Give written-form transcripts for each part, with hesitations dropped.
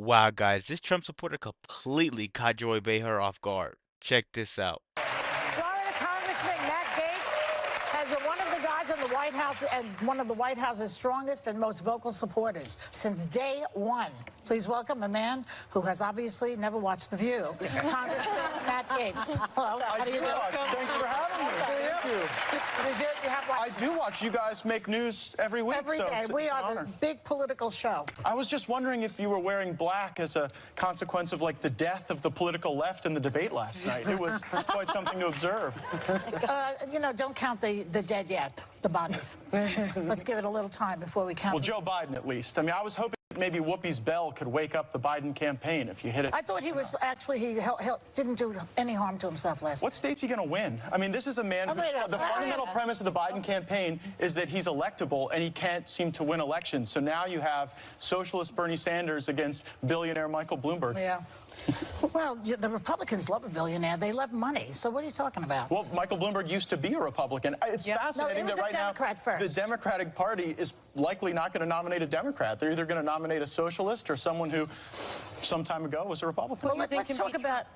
Wow, guys, this Trump supporter completely caught Joy Behar off guard. Check this out. Florida Congressman Matt Gaetz has been one of the guys in the White House and one of the White House's strongest and most vocal supporters since day one. Please welcome a man who has obviously never watched The View, Congressman Matt Gaetz. Hello, how do you do? Thanks for having me. Thank you. You have watched I do watch. You guys make news every week. every so day. it's We an are honor. the big political show. I was just wondering if you were wearing black as a consequence of, like, the death of the political left in the debate last night. It was quite something to observe. You know, don't count the dead yet, the bodies. Let's give it a little time before we count. Well, Joe Biden, at least. I mean, I was hoping maybe Whoopi's bell could wake up the Biden campaign if you hit it. I thought he was actually, he didn't do any harm to himself last night. What state's he going to win? I mean, this is a man the fundamental premise of the Biden campaign is that he's electable and he can't seem to win elections. So now you have socialist Bernie Sanders against billionaire Michael Bloomberg. Yeah. Well, the Republicans love a billionaire. They love money. So what are you talking about? Well, Michael Bloomberg used to be a Republican. It's fascinating no, he was that right a Democrat now first. the Democratic Party is likely not going to nominate a Democrat. They're either going to nominate a socialist or someone who some time ago was a Republican. Well, let's talk about...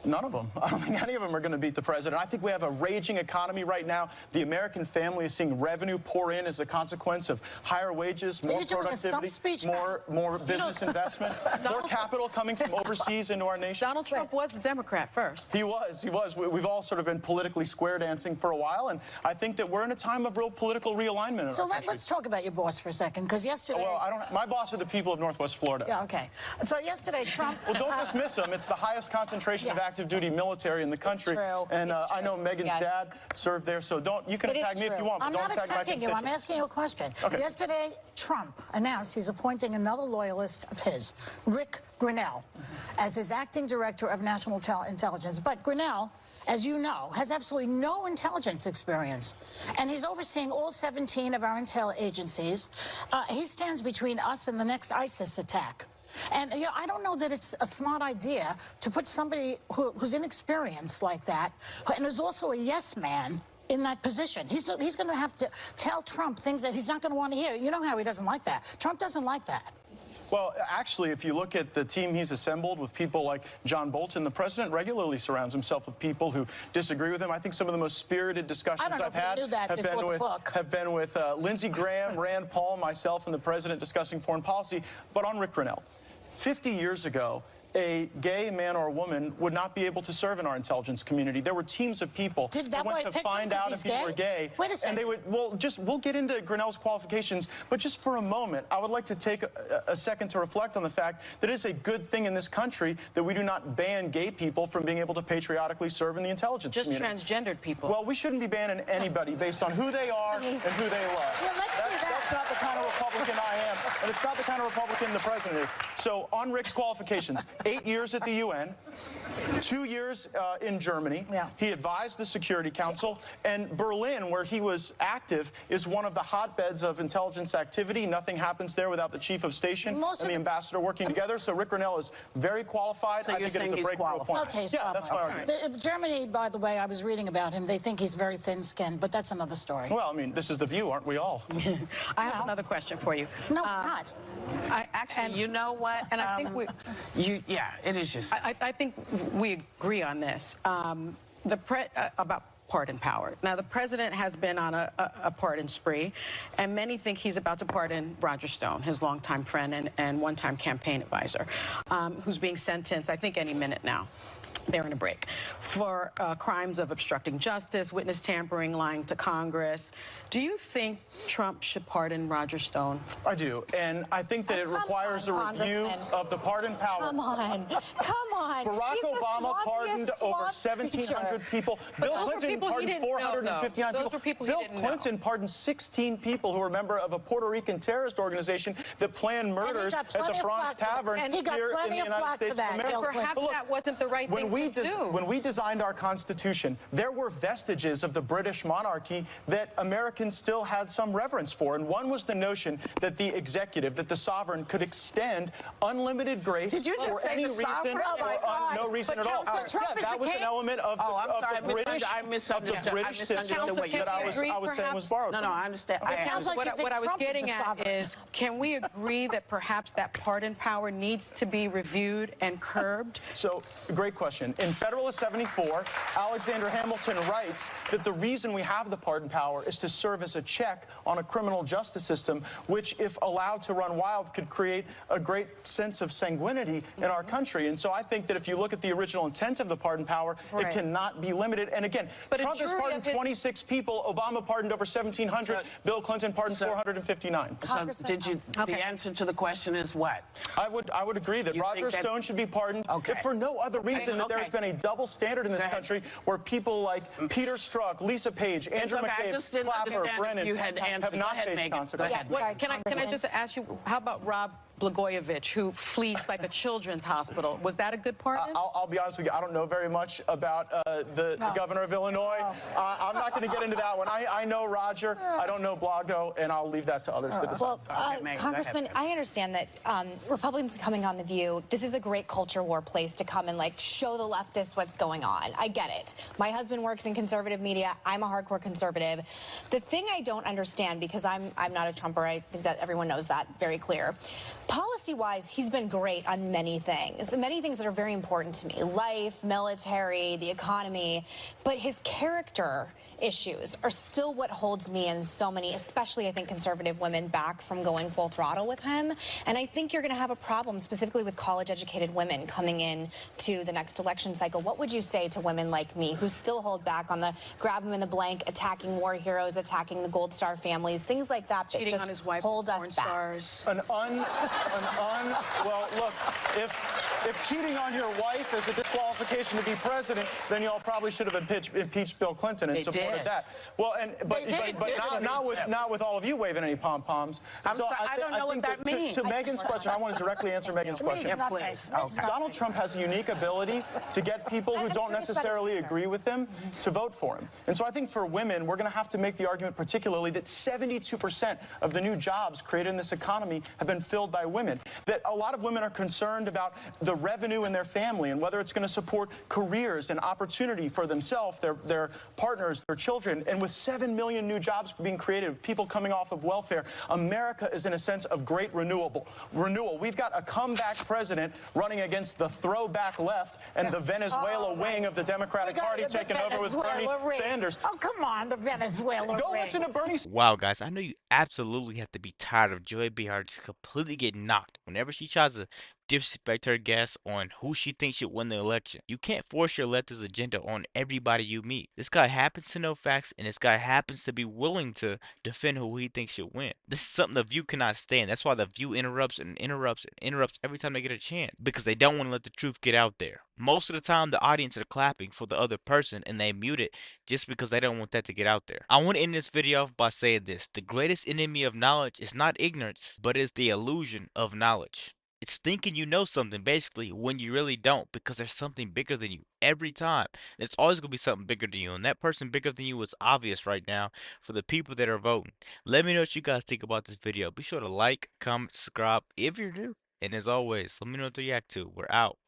None of them. I don't think any of them are going to beat the president. I think we have a raging economy right now. The American family is seeing revenue pour in as a consequence of higher wages, more productivity, more business investment, more capital coming from overseas into our nation. Donald Trump was a Democrat first. He was. We've all sort of been politically square dancing for a while, and I think that we're in a time of real political realignment in our country. Let's talk about your boss for a second, because yesterday... Well, my boss are the people of Northwest Florida. Yeah, okay. So yesterday, Trump... Well, don't dismiss them. It's the highest concentration of active duty military in the country. It's true. And I know Megan's dad served there, so you can attack me if you want, but don't attack my I'm not attacking you. I'm constituents. asking you a question. Okay. Yesterday, Trump announced he's appointing another loyalist of his, Rick Grinnell, as his acting director of national intelligence. But Grinnell, as you know, has absolutely no intelligence experience. And he's overseeing all 17 of our intel agencies. He stands between us and the next ISIS attack. And, you know, I don't know that it's a smart idea to put somebody who's inexperienced like that, and who's also a yes man, in that position. He's going to have to tell Trump things that he's not going to want to hear. You know how he doesn't like that. Trump doesn't like that. Well, actually, if you look at the team he's assembled with people like John Bolton, the president regularly surrounds himself with people who disagree with him. I think some of the most spirited discussions I've had have been with Lindsey Graham, Rand Paul, myself, and the president discussing foreign policy. But on Rick Grinnell, 50 years ago, a gay man or a woman would not be able to serve in our intelligence community. There were teams of people who went to find out if people were gay. Wait a second. And they would, we'll get into Grinnell's qualifications, but just for a moment, I would like to take a second to reflect on the fact that it is a good thing in this country that we do not ban gay people from being able to patriotically serve in the intelligence community. Just transgendered people. Well, we shouldn't be banning anybody based on who they are and who they love. Well, That's not the kind of Republican I am, and it's not the kind of Republican the president is. So on Rick's qualifications, 8 years at the UN, 2 years in Germany. Yeah. He advised the Security Council, and Berlin, where he was active, is one of the hotbeds of intelligence activity. Nothing happens there without the chief of station and the ambassador working together. So Rick Grinnell is very qualified. So I think it is a breakthrough appointment. Okay, yeah, that's my argument. Germany, by the way, I was reading about him. They think he's very thin-skinned, but that's another story. Well, I mean, this is The View, aren't we all? I have another question for you. No, not. Actually, you know what? And I think yeah, it is just. I think we agree on this. About pardon power. Now, the president has been on a pardon spree, and many think he's about to pardon Roger Stone, his longtime friend and one-time campaign advisor, who's being sentenced, I think, any minute now. They're in a break for crimes of obstructing justice, witness tampering, lying to Congress. Do you think Trump should pardon Roger Stone? I do, and I think that it requires a review of the pardon power. Come on. Barack Obama pardoned over 1,700 people. Bill Clinton pardoned 459 people. Bill Clinton pardoned 16 people who were a member of a Puerto Rican terrorist organization that planned murders at the Franz Tavern here in the United States of America. Perhaps that wasn't the right thing when we designed our Constitution, there were vestiges of the British monarchy that Americans still had some reverence for. And one was the notion that the executive, that the sovereign, could extend unlimited grace for any reason or no reason at all. That was an element of the British system that I was saying was borrowed. No, I understand. What I was getting at is, can we agree that perhaps that pardon power needs to be reviewed and curbed? So, great question. In Federalist 74, Alexander Hamilton writes that the reason we have the pardon power is to serve as a check on a criminal justice system, which, if allowed to run wild, could create a great sense of sanguinity in our country. And so I think that if you look at the original intent of the pardon power, it cannot be limited. And again, Trump has pardoned 26 people. Obama pardoned over 1,700. Bill Clinton pardoned 459. So the answer to the question is what? I would agree that Roger Stone should be pardoned if for no other reason that there's been a double standard in this country where people like Peter Strzok, Lisa Page, Andrew McCabe, Clapper, Brennan have not faced consequences. Can I just ask you, how about Rob Blagojevich, who flees like a children's hospital? Was that a good pardon? I'll be honest with you, I don't know very much about the governor of Illinois. I'm not going to get into that one. I know Roger, I don't know Blago, and I'll leave that to others to decide. Well, Congressman, I understand that Republicans coming on The View, this is a great culture war place to come and like show the leftists what's going on. I get it. My husband works in conservative media. I'm a hardcore conservative. The thing I don't understand, because I'm not a Trumper, I think that everyone knows that very clear. Policy-wise, he's been great on many things that are very important to me. Life, military, the economy. But his character issues are still what holds me and so many, especially I think conservative women, back from going full throttle with him. And I think you're going to have a problem specifically with college-educated women coming in to the next election cycle. What would you say to women like me who still hold back on the grab them in the blank, attacking war heroes, attacking the Gold Star families, things like that Cheating just on his wife, hold us back? stars. Well, look, if cheating on your wife is a disqualification to be president, then y'all probably should have impeached Bill Clinton and supported that. Well, but not with all of you waving any pom-poms. I don't know what that means. To Megan's question, I want to directly answer Megan's question. Please. Donald Trump has a unique ability to get people who don't necessarily agree with him to vote for him. And so I think for women, we're going to have to make the argument particularly that 72% of the new jobs created in this economy have been filled by women. That a lot of women are concerned about the revenue in their family and whether it's going to support careers and opportunity for themselves, their partners, their children. And with 7 million new jobs being created, people coming off of welfare, America is in a sense of great renewal. We've got a comeback president running against the throwback left and the Venezuela wing of the Democratic Party taking over with Bernie Sanders. Oh, come on, the Venezuela Go ring. listen to Bernie. Wow, guys, I know you absolutely have to be tired of Joy Behar just completely getting knocked whenever she tries to disrespect her guests on who she thinks should win the election. You can't force your leftist agenda on everybody you meet. This guy happens to know facts, and this guy happens to be willing to defend who he thinks should win. This is something the View cannot stand. That's why the View interrupts and interrupts and interrupts every time they get a chance, because they don't want to let the truth get out there. Most of the time, the audience are clapping for the other person, and they mute it just because they don't want that to get out there. I want to end this video off by saying this: the greatest enemy of knowledge is not ignorance, but is the illusion of knowledge. It's thinking you know something, basically, when you really don't, because there's something bigger than you every time. It's always going to be something bigger than you, and that person bigger than you is obvious right now for the people that are voting. Let me know what you guys think about this video. Be sure to like, comment, subscribe if you're new. And as always, let me know what you react to. We're out.